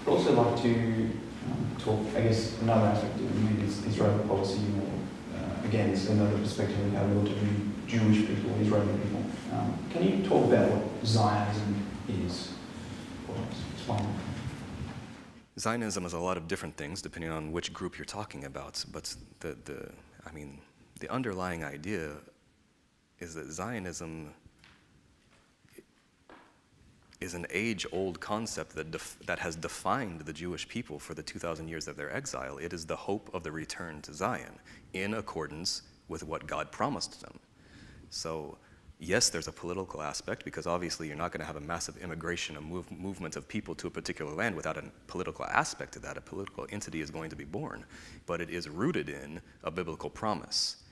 I'd also like to talk, I guess, another aspect of it is Israeli policy, or again, it's another perspective of how we ought to view Jewish people, Israeli people. Can you talk about what Zionism is? Or explain. Zionism is a lot of different things depending on which group you're talking about, but the underlying idea is that Zionism is an age-old concept that has defined the Jewish people for the 2,000 years of their exile. It is the hope of the return to Zion in accordance with what God promised them. So yes, there's a political aspect, because obviously you're not going to have a massive immigration and movement of people to a particular land without a political aspect to that. A political entity is going to be born, but it is rooted in a biblical promise.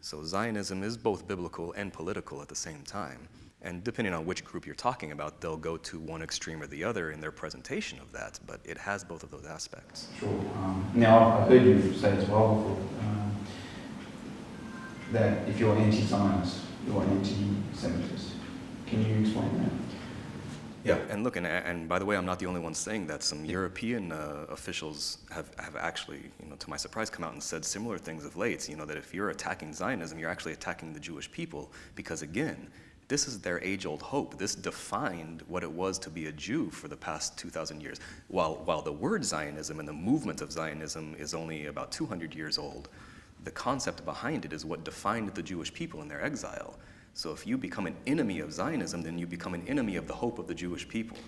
So Zionism is both biblical and political at the same time. And depending on which group you're talking about, they'll go to one extreme or the other in their presentation of that, but it has both of those aspects. Sure. Now, I've heard you say as well before, that if you're anti-Zionist, you're anti-Semitist. Can you explain that? Yeah, and look, and by the way, I'm not the only one saying that. Some European officials have actually, to my surprise, come out and said similar things of late, that if you're attacking Zionism, you're actually attacking the Jewish people, because again, this is their age-old hope. This defined what it was to be a Jew for the past 2,000 years. While the word Zionism and the movement of Zionism is only about 200 years old, the concept behind it is what defined the Jewish people in their exile. So if you become an enemy of Zionism, then you become an enemy of the hope of the Jewish people.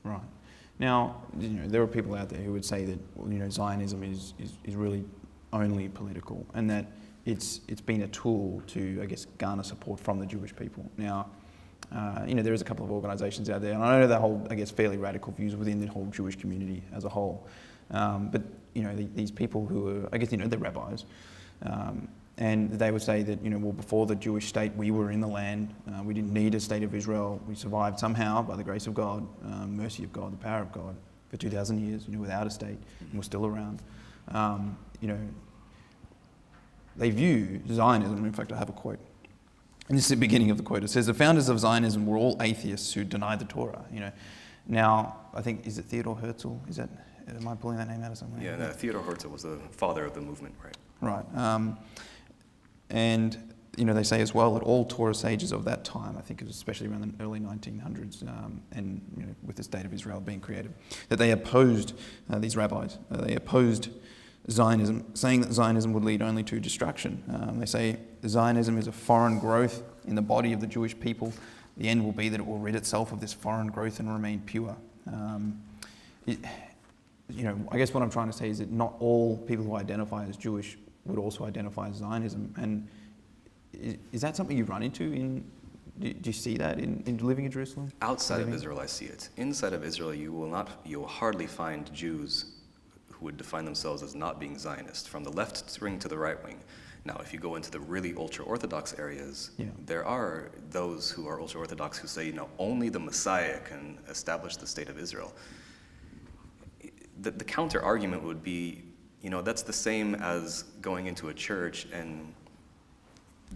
Right. Now, there are people out there who would say that Zionism is really only political, and that it's been a tool to, I guess, garner support from the Jewish people. Now, there is a couple of organisations out there, and I know they hold, I guess, fairly radical views within the whole Jewish community as a whole. But these people who are, I guess, they're rabbis, and they would say that, well, before the Jewish state, we were in the land. We didn't need a state of Israel. We survived somehow by the grace of God, mercy of God, the power of God, for 2,000 years, without a state, and we're still around. They view Zionism, in fact, I have a quote, and this is the beginning of the quote. It says, "The founders of Zionism were all atheists who denied the Torah." Now, I think, is it Theodor Herzl? Am I pulling that name out of somewhere? Yeah, no, Theodor Herzl was the father of the movement, right? Right. And they say as well that all Torah sages of that time, I think it was especially around the early 1900s, and with the state of Israel being created, that they opposed, these rabbis, they opposed Zionism, saying that Zionism would lead only to destruction. They say Zionism is a foreign growth in the body of the Jewish people. The end will be that it will rid itself of this foreign growth and remain pure. I guess what I'm trying to say is that not all people who identify as Jewish would also identify as Zionism. And is that something you run into do you see that in living in Jerusalem? Outside of Israel, I see it. Inside of Israel, you will hardly find Jews who would define themselves as not being Zionist, from the left wing to the right wing. Now, if you go into the really ultra-Orthodox areas, there are those who are ultra-Orthodox who say, only the Messiah can establish the state of Israel. The counter-argument would be, that's the same as going into a church and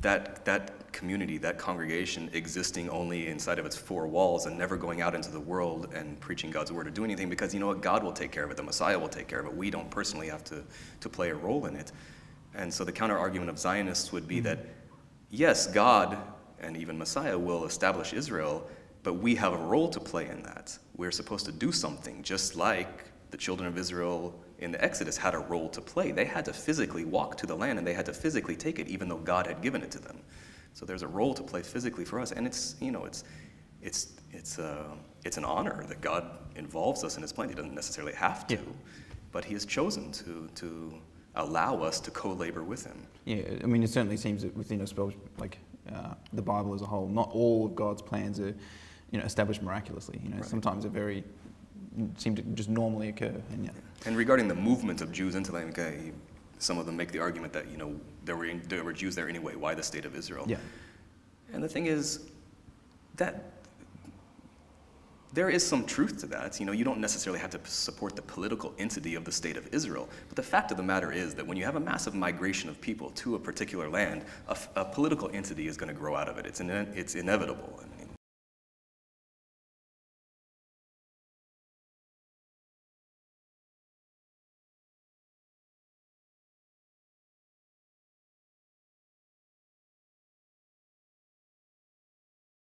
that community, that congregation existing only inside of its four walls and never going out into the world and preaching God's word or doing anything, because God will take care of it, the Messiah will take care of it. We don't personally have to play a role in it. And so the counter-argument of Zionists would be that, yes, God and even Messiah will establish Israel, but we have a role to play in that. We're supposed to do something, just like the children of Israel in the Exodus had a role to play. They had to physically walk to the land, and they had to physically take it, even though God had given it to them. So there's a role to play physically for us, and it's an honor that God involves us in His plan. He doesn't necessarily have to, but He has chosen to allow us to co-labor with Him. Yeah, I mean, it certainly seems that within the Bible as a whole, not all of God's plans are, established miraculously. Right. Sometimes they're seem to just normally occur. And regarding the movement of Jews into land, some of them make the argument that there were Jews there anyway. Why the state of Israel? Yeah. And the thing is that there is some truth to that. You don't necessarily have to support the political entity of the state of Israel. But the fact of the matter is that when you have a massive migration of people to a particular land, a political entity is going to grow out of it. It's inevitable.